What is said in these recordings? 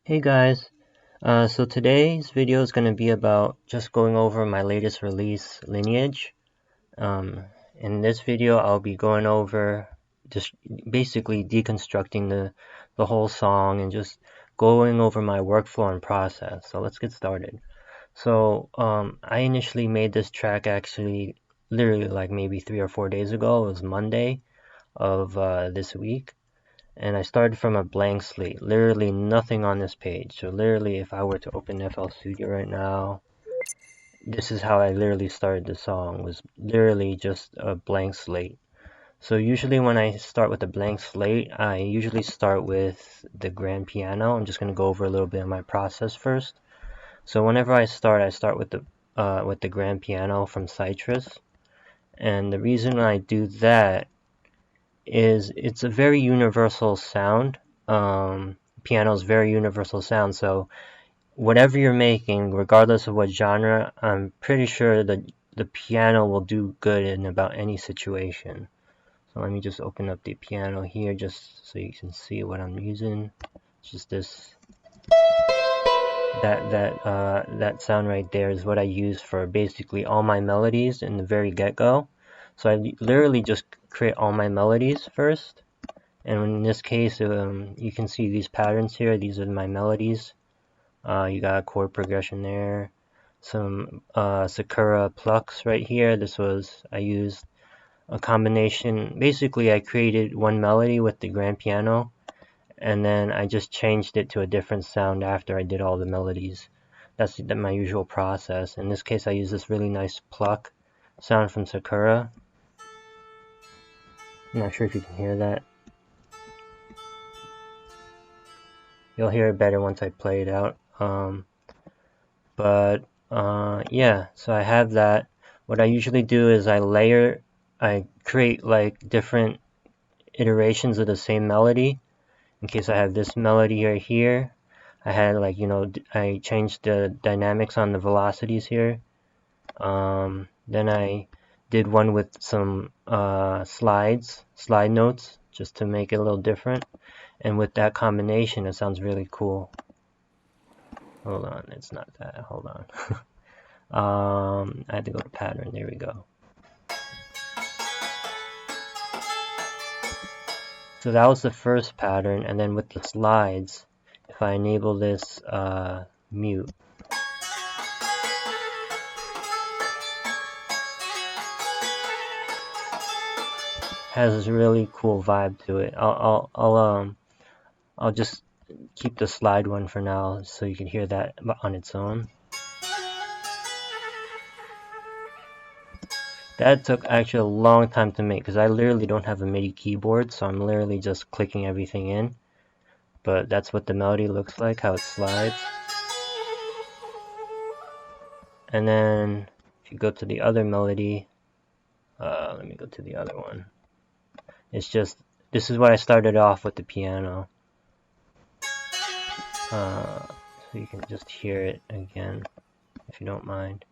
Hey guys, so today's video is going to be about just going over my latest release, Lineage. In this video, I'll be going over just basically deconstructing the whole song and just going over my workflow and process. So let's get started. So I initially made this track actually literally like maybe 3 or 4 days ago. It was Monday of this week. And I started from a blank slate, literally nothing on this page. So literally if I were to open FL Studio right now, this is how I literally started the song, was literally just a blank slate. So usually when I start with a blank slate, I usually start with the grand piano. I'm just going to go over a little bit of my process first. So whenever I start with the grand piano from Citrus. And the reason I do that is it's a very universal sound. Piano is very universal sound, so whatever you're making, regardless of what genre, I'm pretty sure that the piano will do good in about any situation. So let me just open up the piano here just so you can see what I'm using. It's just this that sound right there is what I use for basically all my melodies in the very get-go. So I literally just create all my melodies first. And in this case, you can see these patterns here. These are my melodies. You got a chord progression there. Some Sakura plucks right here. I used a combination. Basically, I created one melody with the grand piano, and then I just changed it to a different sound after I did all the melodies. That's my usual process. In this case, I use this really nice pluck sound from Sakura. I'm not sure if you can hear that. You'll hear it better once I play it out. Yeah, so I have that. What I usually do is I create like different iterations of the same melody. In case I have this melody right here, I had like, I changed the dynamics on the velocities here. Then I did one with some slide notes, just to make it a little different. And with that combination, it sounds really cool. Hold on, it's not that. Hold on. I had to go to pattern. There we go. So that was the first pattern, and then with the slides, if I enable this mute, has this really cool vibe to it. I'll just keep the slide one for now, so you can hear that on its own. That took actually a long time to make because I literally don't have a MIDI keyboard, so I'm literally just clicking everything in. But that's what the melody looks like, how it slides. And then if you go to the other melody, let me go to the other one. It's just, this is what I started off with the piano. So you can just hear it again, if you don't mind.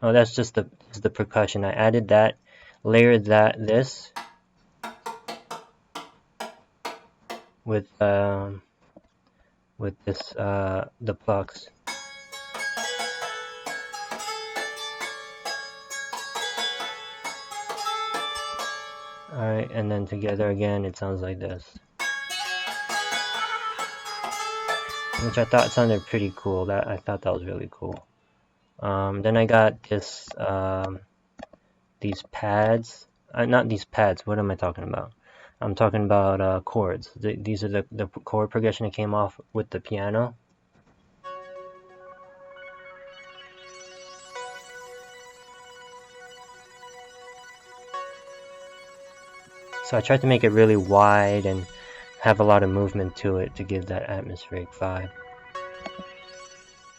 Oh, that's just the percussion. I added that, layered this with this the plucks. Alright, and then together again, it sounds like this, which I thought sounded pretty cool. I thought that was really cool. Then I got this these pads. Not these pads. What am I talking about? I'm talking about chords. These are the chord progression that came off with the piano. So I tried to make it really wide and have a lot of movement to it to give that atmospheric vibe.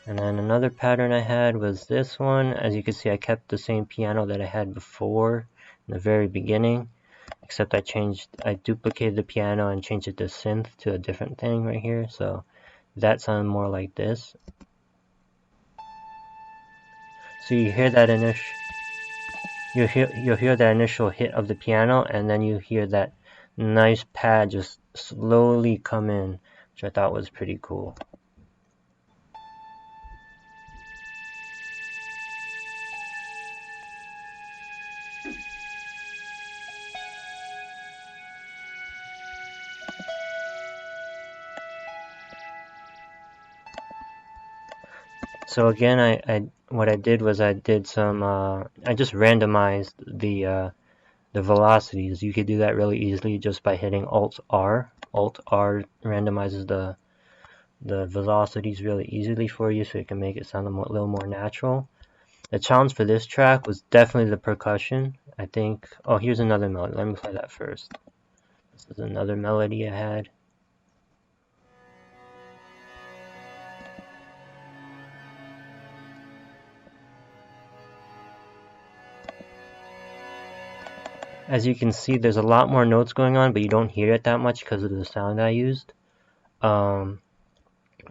And then another pattern I had was this one. As you can see, I kept the same piano that I had before in the very beginning, except I duplicated the piano and changed it to synth, to a different thing right here. So that sounded more like this. So you hear that you'll hear that initial hit of the piano, and then you hear that nice pad just slowly come in, which I thought was pretty cool. So again, what I did was I did some I just randomized the velocities. You could do that really easily just by hitting Alt R. Alt R randomizes the velocities really easily for you, so it can make it sound a little more natural. The challenge for this track was definitely the percussion. I think. Oh, here's another melody. Let me play that first. This is another melody I had. As you can see, there's a lot more notes going on, but you don't hear it that much because of the sound I used. I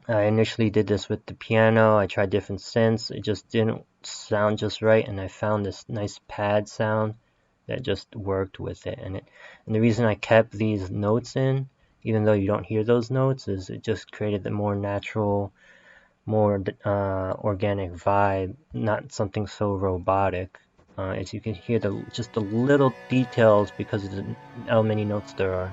initially did this with the piano. I tried different synths. It just didn't sound just right, and I found this nice pad sound that just worked with it. And the reason I kept these notes in, even though you don't hear those notes, is it just created the more natural, more organic vibe, not something so robotic. As you can hear just the little details because of how many notes there are.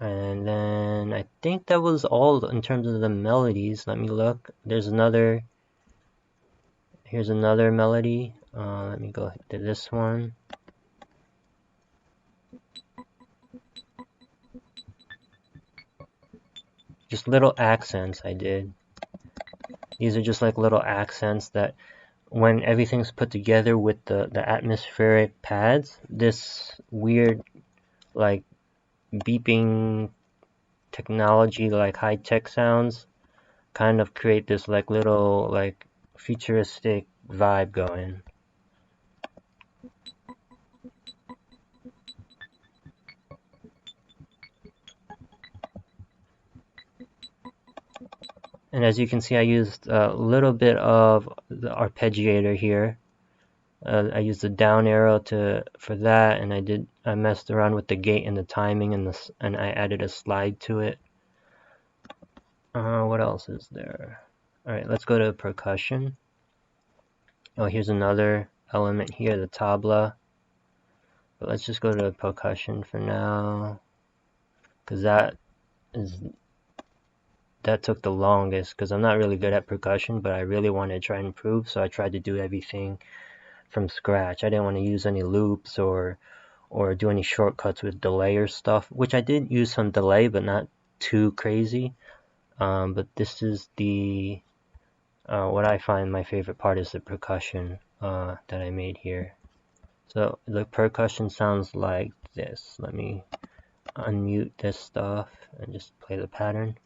And then I think that was all in terms of the melodies. Let me look. Here's another melody. Let me go to this one. Just little accents I did. These are just like little accents that when everything's put together with the atmospheric pads, this weird like beeping technology, like high-tech sounds, kind of create this like little like futuristic vibe going. And as you can see, I used a little bit of the arpeggiator here. I used the down arrow for that, and I messed around with the gate and the timing, and I added a slide to it. What else is there? All right, let's go to percussion. Oh, here's another element here, the tabla. But let's just go to percussion for now, because that took the longest, because I'm not really good at percussion, but I really wanted to try and improve, so I tried to do everything from scratch. I didn't want to use any loops or do any shortcuts with delay or stuff, which I did use some delay, but not too crazy. But this is the what I find my favorite part is the percussion that I made here. So the percussion sounds like this. Let me unmute this stuff and just play the pattern.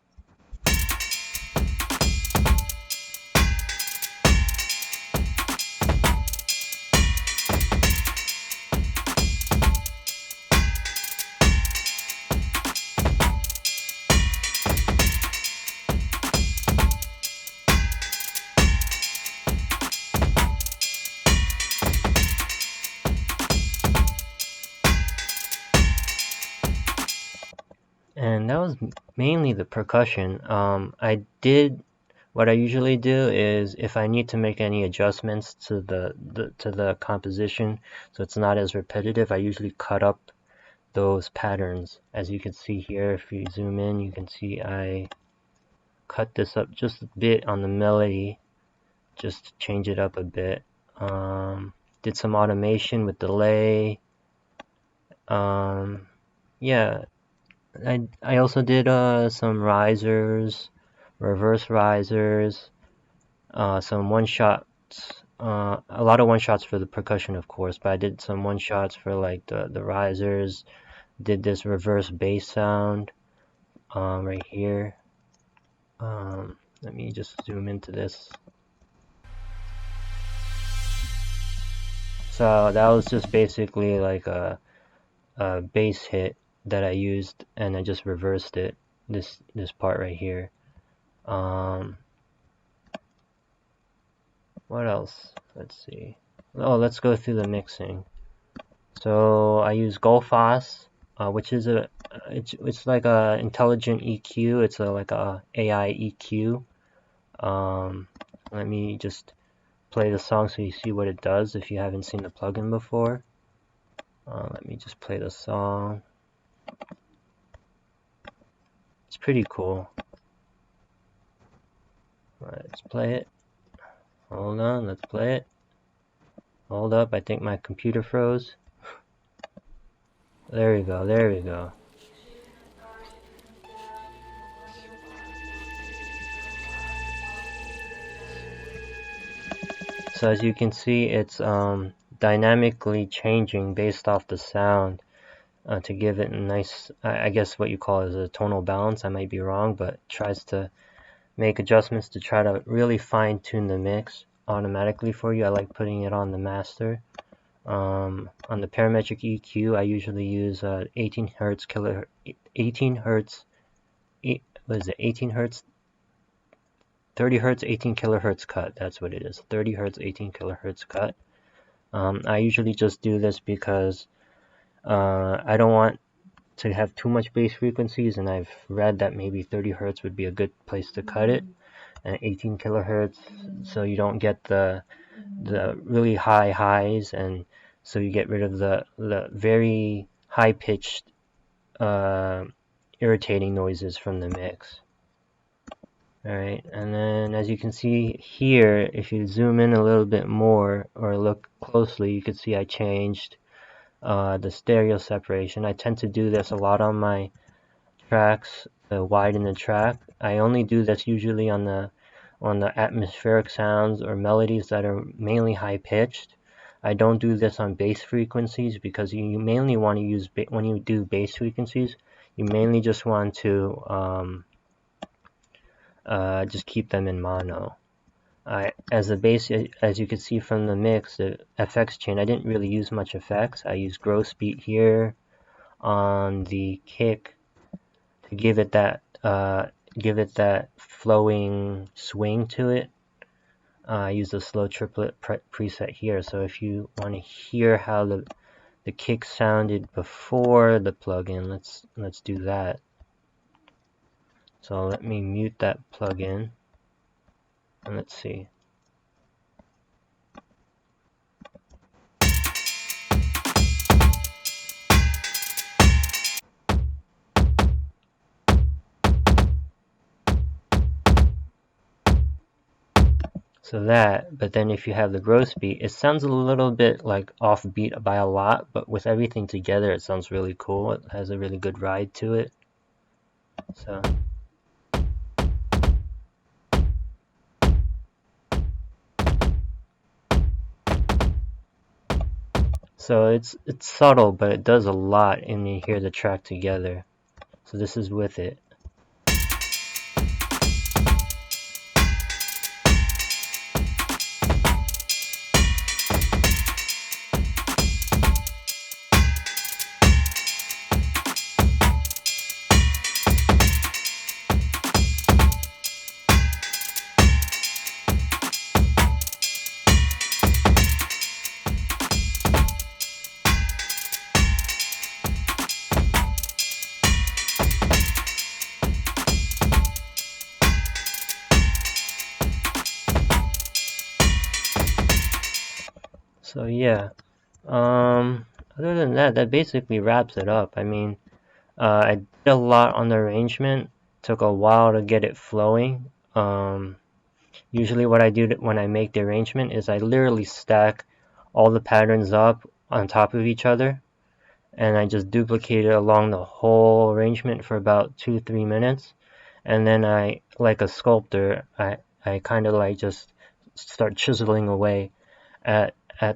And that was mainly the percussion. What I usually do is if I need to make any adjustments to the composition so it's not as repetitive, I usually cut up those patterns. As you can see here, if you zoom in, you can see I cut this up just a bit on the melody, just to change it up a bit. Did some automation with delay. Yeah. I also did some risers, reverse risers, some one-shots, a lot of one-shots for the percussion, of course, but I did some one-shots for like the risers, did this reverse bass sound right here. Let me just zoom into this. So that was just basically like a bass hit that I used, and I just reversed it, this part right here. What else? Let's see. Oh, let's go through the mixing. So I use Golfos, which is it's like a intelligent EQ. It's like a AI EQ. Let me just play the song so you see what it does if you haven't seen the plugin before. Let me just play the song. It's pretty cool. Let's play it. Hold on, let's play it. Hold up, I think my computer froze. There we go, there we go. So as you can see, it's dynamically changing based off the sound to give it a nice, I guess what you call is a tonal balance. I might be wrong, but it tries to make adjustments to try to really fine tune the mix automatically for you. I like putting it on the master. On the parametric EQ, I usually use 18 hertz, 18 hertz, what is it, 18 hertz, 30 hertz, 18 kilohertz cut. That's what it is, 30 hertz, 18 kilohertz cut. I usually just do this because I don't want to have too much bass frequencies, and I've read that maybe 30 hertz would be a good place to cut it, and 18 kilohertz, so you don't get the really high highs, and so you get rid of the very high pitched irritating noises from the mix. Alright, and then as you can see here, if you zoom in a little bit more or look closely, you can see I changed the stereo separation. I tend to do this a lot on my tracks, widen the track. I only do this usually on the atmospheric sounds or melodies that are mainly high pitched. I don't do this on bass frequencies because you mainly want to use, when you do bass frequencies, you mainly just want to just keep them in mono. As a bass, as you can see from the mix, the FX chain, I didn't really use much effects. I used gross beat here on the kick to give it that flowing swing to it. I use the slow triplet preset here. So if you want to hear how the kick sounded before the plugin, let's do that. So let me mute that plugin, and let's see. So that, but then if you have the gross beat, it sounds a little bit like offbeat by a lot, but with everything together, it sounds really cool. It has a really good ride to it. So it's subtle, but it does a lot, and you hear the track together. So this is with it. So yeah, other than that, that basically wraps it up. I mean, I did a lot on the arrangement. Took a while to get it flowing. Usually what I do when I make the arrangement is I literally stack all the patterns up on top of each other, and I just duplicate it along the whole arrangement for about 2-3 minutes, and then I, like a sculptor, I kind of like just start chiseling away at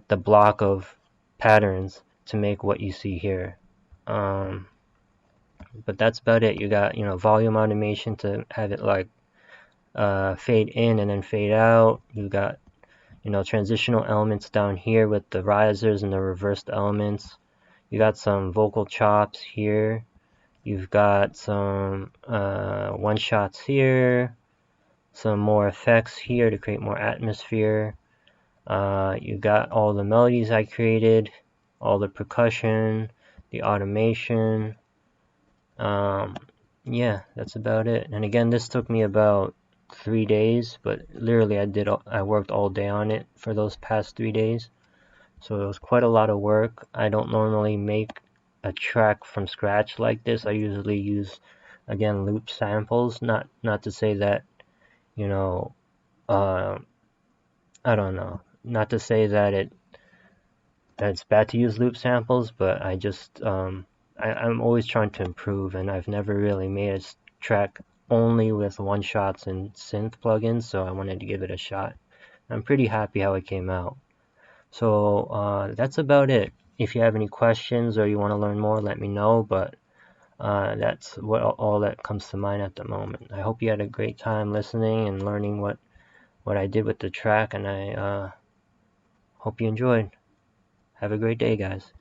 the block of patterns to make what you see here. But that's about it. You got, volume automation to have it like fade in and then fade out. You got, transitional elements down here with the risers and the reversed elements. You got some vocal chops here. You've got some one shots here, some more effects here to create more atmosphere. You got all the melodies I created all the percussion, the automation. Yeah, that's about it. And again, this took me about 3 days, but literally I worked all day on it for those past 3 days. So it was quite a lot of work. I don't normally make a track from scratch like this. I usually use, again, loop samples. Not to say that, you know, uh, I don't know. Not to say that it's bad to use loop samples, but I just I'm always trying to improve, and I've never really made a track only with one shots and synth plugins, so I wanted to give it a shot. I'm pretty happy how it came out. So that's about it. If you have any questions or you want to learn more, let me know, but that's all that comes to mind at the moment. I hope you had a great time listening and learning what I did with the track, and I hope you enjoyed. Have a great day, guys.